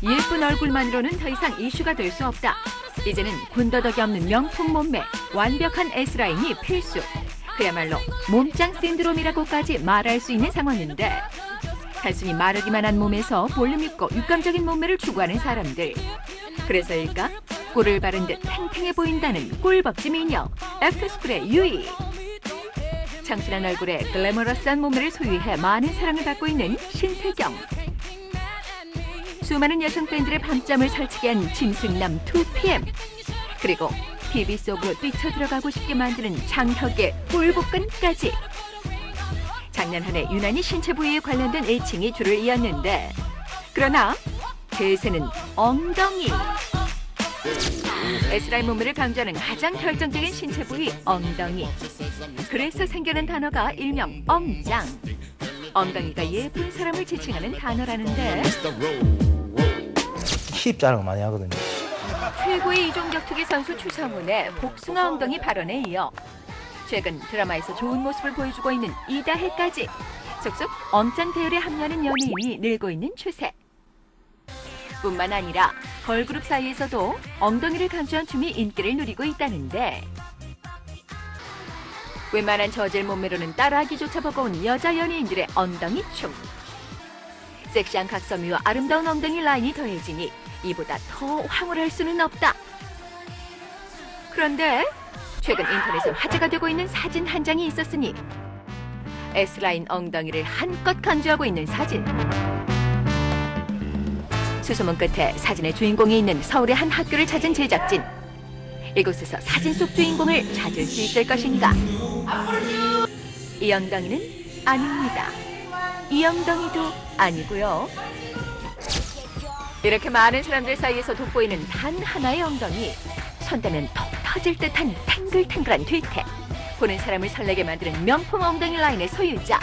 예쁜 얼굴만으로는 더 이상 이슈가 될 수 없다. 이제는 군더더기 없는 명품 몸매, 완벽한 S라인이 필수. 그야말로 몸짱 신드롬이라고까지 말할 수 있는 상황인데, 단순히 마르기만 한 몸에서 볼륨 있고 육감적인 몸매를 추구하는 사람들. 그래서일까? 꿀을 바른 듯 탱탱해 보인다는 꿀벅지 미녀 애프터스쿨의 유이. 청순한 얼굴에 글래머러스한 몸매를 소유해 많은 사랑을 받고 있는 신세경. 수많은 여성 팬들의 밤잠을 설치게 한 짐승남 2PM. 그리고 TV 속으로 뛰쳐들어가고 싶게 만드는 장혁의 꿀복근까지. 작년 한 해 유난히 신체 부위에 관련된 애칭이 줄을 이었는데, 그러나 대세는 엉덩이. S라인 몸매를 강조하는 가장 결정적인 신체 부위 엉덩이. 그래서 생겨난 단어가 일명 엉짱. 엉덩이가 예쁜 사람을 지칭하는 단어라는데, 힙 자랑 많이 하거든요. 최고의 이종격투기 선수 추성훈의 복숭아 엉덩이 발언에 이어 최근 드라마에서 좋은 모습을 보여주고 있는 이다혜까지 속속 엉짱 대열에 합류하는 연예인이 늘고 있는 추세. 뿐만 아니라 걸그룹 사이에서도 엉덩이를 강조한 춤이 인기를 누리고 있다는데, 웬만한 저질 몸매로는 따라하기조차 버거운 여자 연예인들의 엉덩이 춤. 섹시한 각선미와 아름다운 엉덩이 라인이 더해지니 이보다 더 황홀할 수는 없다. 그런데 최근 인터넷에 화제가 되고 있는 사진 한 장이 있었으니, S라인 엉덩이를 한껏 강조하고 있는 사진. 수소문 끝에 사진의 주인공이 있는 서울의 한 학교를 찾은 제작진. 이곳에서 사진 속 주인공을 찾을 수 있을 것인가? 이 엉덩이는 아닙니다. 이 엉덩이도 아니고요. 이렇게 많은 사람들 사이에서 돋보이는 단 하나의 엉덩이. 손대면 톡 터질 듯한 탱글탱글한 뒤태. 보는 사람을 설레게 만드는 명품 엉덩이 라인의 소유자.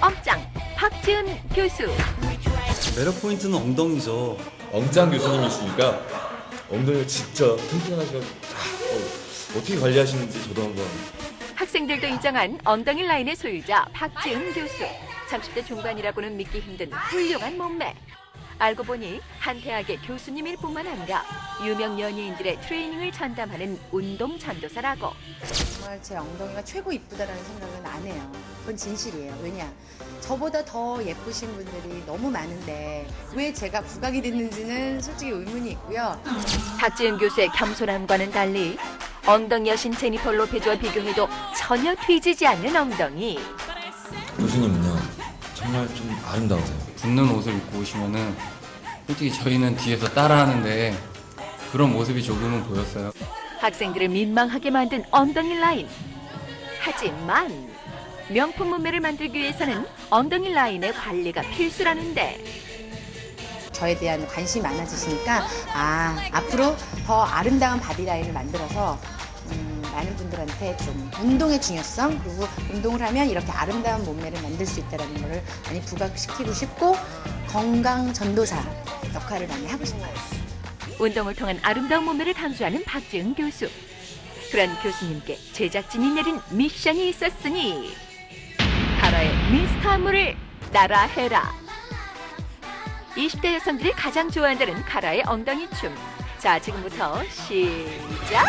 엉짱 박지은 교수. 매력 포인트는 엉덩이죠. 엉짱 교수님이시니까 엉덩이가 진짜 튼튼하시고 어떻게 관리하시는지 저도 한번. 학생들도 인정한 엉덩이 라인의 소유자 박지은 교수. 30대 중반이라고는 믿기 힘든 훌륭한 몸매. 알고 보니 한 대학의 교수님일 뿐만 아니라 유명 연예인들의 트레이닝을 전담하는 운동 전도사라고. 정말 제 엉덩이가 최고 이쁘다라는 생각은 안 해요. 그건 진실이에요. 왜냐? 저보다 더 예쁘신 분들이 너무 많은데 왜 제가 부각이 됐는지는 솔직히 의문이 있고요. 박지은 교수의 겸손함과는 달리 엉덩이 여신 제니퍼 로페즈와 비교해도 전혀 뒤지지 않는 엉덩이. 교수님은요 정말 좀 아름다우세요. 붙는 옷을 입고 오시면은 솔직히 저희는 뒤에서 따라하는데 그런 모습이 조금은 보였어요. 학생들을 민망하게 만든 엉덩이 라인. 하지만 명품 몸매를 만들기 위해서는 엉덩이 라인의 관리가 필수라는데, 저에 대한 관심이 많아지시니까 앞으로 더 아름다운 바디라인을 만들어서 많은 분들한테 좀 운동의 중요성, 그리고 운동을 하면 이렇게 아름다운 몸매를 만들 수 있다는 것을 많이 부각시키고 싶고, 건강 전도사 역할을 많이 하고 싶어요. 운동을 통한 아름다운 몸매를 강조하는 박지은 교수. 그런 교수님께 제작진이 내린 미션이 있었으니, 가라의 미스터 안무를 따라해라. 20대 여성들이 가장 좋아한다는 가라의 엉덩이 춤. 자, 지금부터 시작!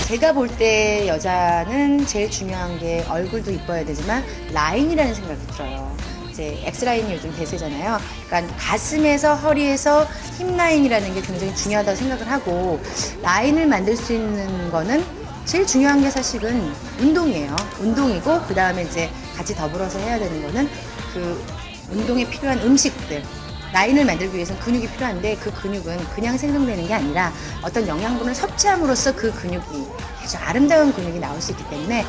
제가 볼 때 여자는 제일 중요한 게 얼굴도 이뻐야 되지만 라인이라는 생각이 들어요. 이제 X라인이 요즘 대세잖아요. 그러니까 가슴에서 허리에서 힙 라인이라는 게 굉장히 중요하다고 생각을 하고, 라인을 만들 수 있는 거는 제일 중요한 게 사실은 운동이에요. 운동이고, 그 다음에 이제 같이 더불어서 해야 되는 거는 그 운동에 필요한 음식들. 라인을 만들기 위해서는 근육이 필요한데 그 근육은 그냥 생성되는 게 아니라 어떤 영양분을 섭취함으로써 그 근육이 아주 아름다운 근육이 나올 수 있기 때문에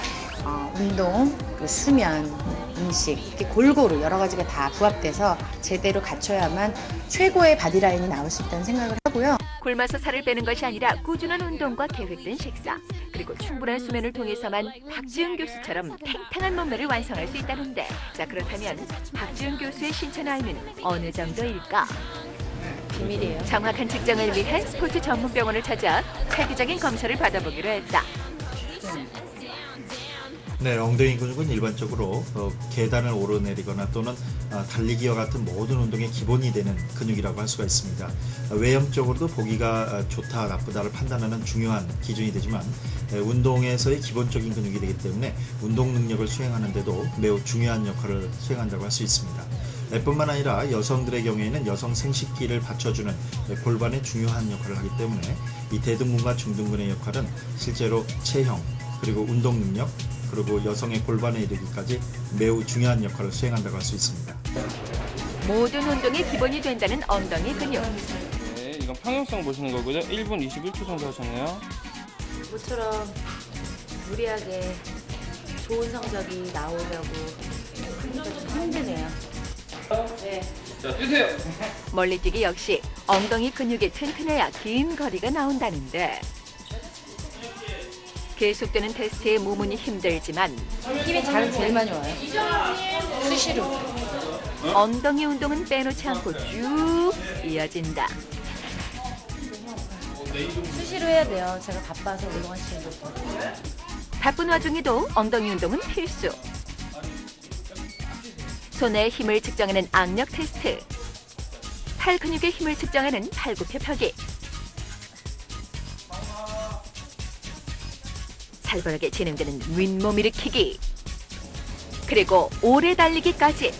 운동, 그 수면, 음식 이렇게 골고루 여러 가지가 다 부합돼서 제대로 갖춰야만 최고의 바디라인이 나올 수 있다는 생각을 하고요. 굶어서 살을 빼는 것이 아니라 꾸준한 운동과 계획된 식사, 그리고 충분한 수면을 통해서만 박지은 교수처럼 탱탱한 몸매를 완성할 수 있다는데, 자 그렇다면 박지은 교수의 신체 나이는 어느 정도일까? 비밀이에요. 정확한 측정을 위해 스포츠 전문 병원을 찾아 체계적인 검사를 받아보기로 했다. 네, 엉덩이 근육은 일반적으로 계단을 오르내리거나 또는 달리기와 같은 모든 운동의 기본이 되는 근육이라고 할 수가 있습니다. 외형적으로도 보기가 좋다, 나쁘다를 판단하는 중요한 기준이 되지만 운동에서의 기본적인 근육이 되기 때문에 운동 능력을 수행하는 데도 매우 중요한 역할을 수행한다고 할 수 있습니다. 뿐만 아니라 여성들의 경우에는 여성 생식기를 받쳐주는 골반의 중요한 역할을 하기 때문에 이 대둔근과 중둔근의 역할은 실제로 체형, 그리고 운동 능력, 그리고 여성의 골반에 이르기까지 매우 중요한 역할을 수행한다고 할 수 있습니다. 모든 운동의 기본이 된다는 엉덩이 근육. 네, 이건 평형성 보시는 거고요. 1분 21초 정도 하셨네요. 모처럼 무리하게 좋은 성적이 나오려고 하니까 좀 힘드네요. 네. 자, 뛰세요. 멀리뛰기 역시 엉덩이 근육이 튼튼해야 긴 거리가 나온다는데, 계속되는 테스트에 몸은 힘들지만 힘이 제일 많이 와요. 수시로. 엉덩이 운동은 빼놓지 않고 쭉 이어진다. 수시로 해야 돼요. 제가 바빠서 운동할 시간이 없어요. 바쁜 와중에도 엉덩이 운동은 필수. 손의 힘을 측정하는 악력 테스트, 팔 근육의 힘을 측정하는 팔굽혀 펴기, 살벌하게 진행되는 윗몸 일으키기, 그리고 오래 달리기까지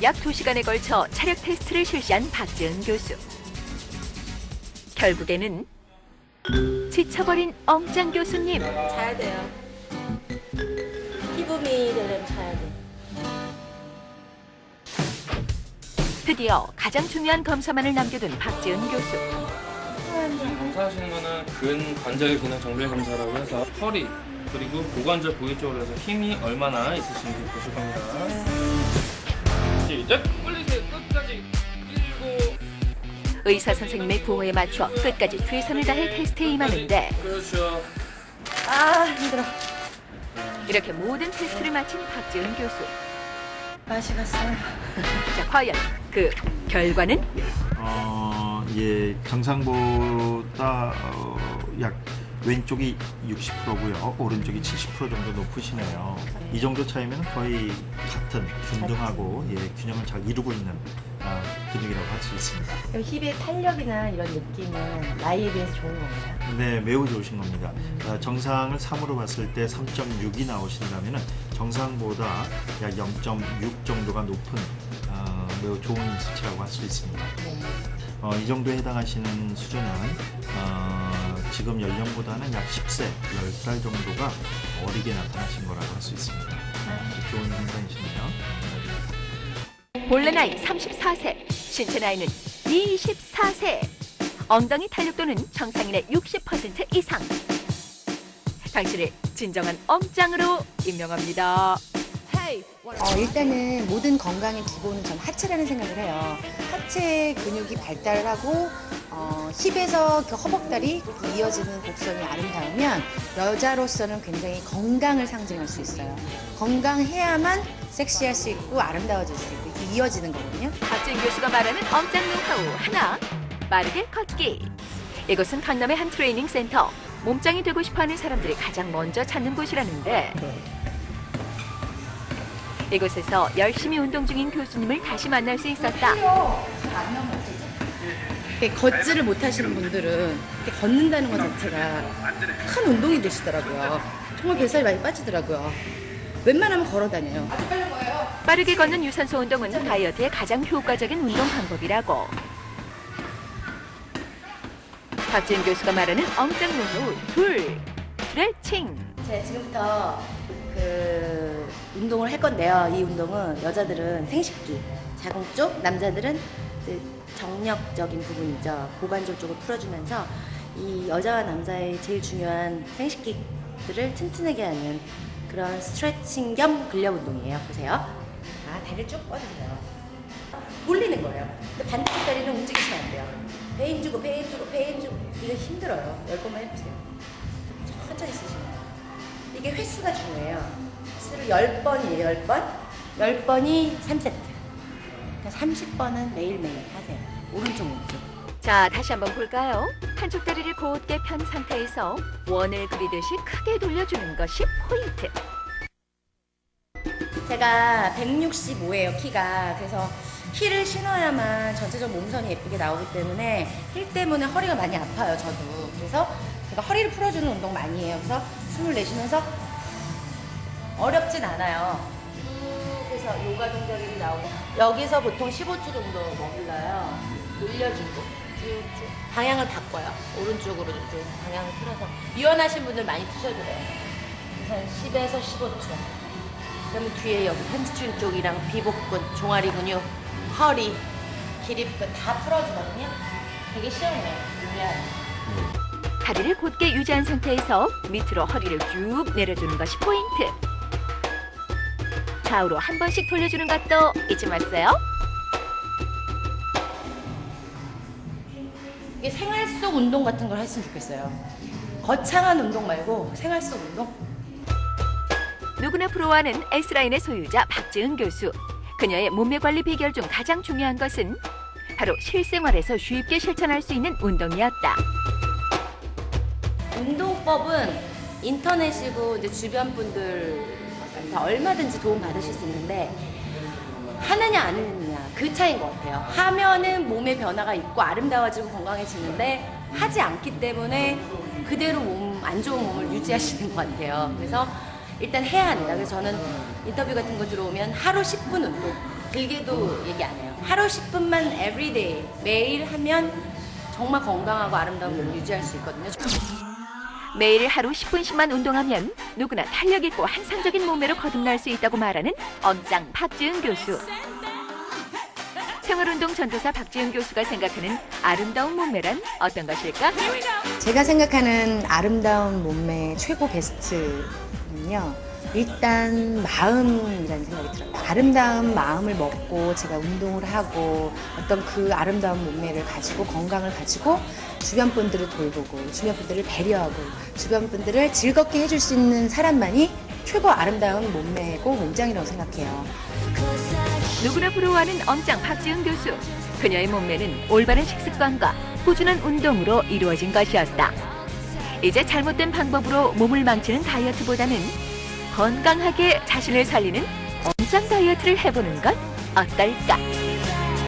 약 2시간에 걸쳐 체력 테스트를 실시한 박지은 교수. 결국에는 지쳐버린 엉짱 교수님. 자야 돼요. 피부미 되려면 자야 돼. 드디어 가장 중요한 검사만을 남겨둔 박지은 교수. 검사하시는 거는 근관절 기능 정밀 검사라고 해서 허리 그리고 고관절 부위 쪽으로 해서 힘이 얼마나 있으신지 보실 겁니다. 시작! 올리세요. 끝까지. 그리고 의사 선생님의 구호에 맞춰 끝까지 최선을 다해 테스트에 임하는데, 그렇죠. 아, 힘들어. 이렇게 모든 테스트를 마친 박지은 교수. 맛이 갔어요. 자, 과연 그 결과는? 예, 정상보다 약 왼쪽이 60%고요. 오른쪽이 70% 정도 높으시네요. 이 정도 차이면 거의 같은 균등하고 균형을 잘 이루고 있는 근육이라고 할 수 있습니다. 그럼 힙의 탄력이나 이런 느낌은 나이에 비해서 좋은 겁니다. 네, 매우 좋으신 겁니다. 정상을 3으로 봤을 때 3.6이 나오신다면 정상보다 약 0.6 정도가 높은 매우 좋은 수치라고 할 수 있습니다. 이 정도에 해당하시는 수준은 지금 연령보다는 약 10세, 10살 정도가 어리게 나타나신 거라고 할 수 있습니다. 아주 좋은 현상이시네요. 본래 나이 34세, 신체 나이는 24세. 엉덩이 탄력도는 정상인의 60% 이상. 당신을 진정한 엉짱으로 임명합니다. 일단은 모든 건강의 기본은 전 하체라는 생각을 해요. 하체 근육이 발달을 하고 힙에서 그 허벅다리 이어지는 곡선이 아름다우면 여자로서는 굉장히 건강을 상징할 수 있어요. 건강해야만 섹시할 수 있고 아름다워질 수 있고 이렇게 이어지는 거거든요. 박지은 교수가 말하는 엉짱 노하우 하나, 빠르게 걷기. 이곳은 강남의 한 트레이닝 센터. 몸짱이 되고 싶어하는 사람들이 가장 먼저 찾는 곳이라는데, 이곳에서 열심히 운동 중인 교수님을 다시 만날 수 있었다. 걷지를 못하시는 분들은 이렇게 걷는다는 것 자체가 큰 운동이 되시더라고요. 정말 뱃살이 많이 빠지더라고요. 웬만하면 걸어 다녀요. 빠르게 걷는 유산소 운동은 다이어트에 가장 효과적인 운동 방법이라고. 박지은 교수가 말하는 엉짱 노하우 둘, 스트레칭. 제가 지금부터 그 운동을 할 건데요. 이 운동은 여자들은 생식기, 자궁 쪽, 남자들은 이제 정력적인 부분이죠. 고관절 쪽을 풀어주면서 이 여자와 남자의 제일 중요한 생식기들을 튼튼하게 하는 그런 스트레칭 겸 근력 운동이에요. 보세요. 자, 다리를 쭉 뻗으세요. 돌리는 거예요. 근데 반대쪽 다리는 움직이시면 안 돼요. 배 힘주고 배 힘주고 배 힘주고. 이거 힘들어요. 10번만 해보세요. 천천히 쓰시면 돼요. 이게 횟수가 중요해요. 횟수를 10번이에요. 10번. 10번이 3세트. 그러니까 30번은 매일매일 하세요. 오른쪽 왼쪽. 자, 다시 한번 볼까요? 한쪽 다리를 곧게 편 상태에서 원을 그리듯이 크게 돌려주는 것이 포인트. 제가 165예요, 키가. 그래서 힐을 신어야만 전체적 몸선이 예쁘게 나오기 때문에 힐 때문에 허리가 많이 아파요, 저도. 그래서 제가 허리를 풀어주는 운동 많이 해요. 그래서 숨을 내쉬면서 어렵진 않아요. 쭉 해서 요가 동작이 나오고 여기서 보통 15초 정도 머물러요. 돌려주고 쭉쭉 방향을 바꿔요. 오른쪽으로 좀 방향을 틀어서 유연하신 분들 많이 트셔도 돼요. 그래서 10에서 15초. 그러면 뒤에 여기 햄스트링 쪽이랑 비복근, 종아리 근육, 허리, 기립근 다 풀어주거든요. 되게 시원해요. 유리하게. 다리를 곧게 유지한 상태에서 밑으로 허리를 쭉 내려주는 것이 포인트. 좌우로 한 번씩 돌려주는 것도 잊지 마세요. 이게 생활 속 운동 같은 걸 했으면 좋겠어요. 거창한 운동 말고 생활 속 운동. 누구나 부러워하는 S라인의 소유자 박지은 교수. 그녀의 몸매 관리 비결 중 가장 중요한 것은 바로 실생활에서 쉽게 실천할 수 있는 운동이었다. 운동법은 인터넷이고 이제 주변 분들 얼마든지 도움 받으실 수 있는데 하느냐 안 하느냐 그 차이인 것 같아요. 하면은 몸의 변화가 있고 아름다워지고 건강해지는데 하지 않기 때문에 그대로 안 좋은 몸을 유지하시는 것 같아요. 그래서 일단 해야 한다. 그래서 저는 인터뷰 같은 거 들어오면 하루 10분 운동, 길게도 얘기 안 해요. 하루 10분만 everyday, 매일 하면 정말 건강하고 아름다운 몸을 유지할 수 있거든요. 매일 하루 10분씩만 운동하면 누구나 탄력 있고 환상적인 몸매로 거듭날 수 있다고 말하는 엄짱 박지은 교수. 생활운동 전도사 박지은 교수가 생각하는 아름다운 몸매란 어떤 것일까? 제가 생각하는 아름다운 몸매 최고 베스트는요. 일단 마음이라는 생각이 들어요. 아름다운 마음을 먹고 제가 운동을 하고 어떤 그 아름다운 몸매를 가지고 건강을 가지고 주변 분들을 돌보고 주변 분들을 배려하고 주변 분들을 즐겁게 해줄 수 있는 사람만이 최고 아름다운 몸매고 몸짱이라고 생각해요. 누구나 부러워하는 엄짱 박지은 교수. 그녀의 몸매는 올바른 식습관과 꾸준한 운동으로 이루어진 것이었다. 이제 잘못된 방법으로 몸을 망치는 다이어트보다는 건강하게 자신을 살리는 엄짱 다이어트를 해보는 건 어떨까?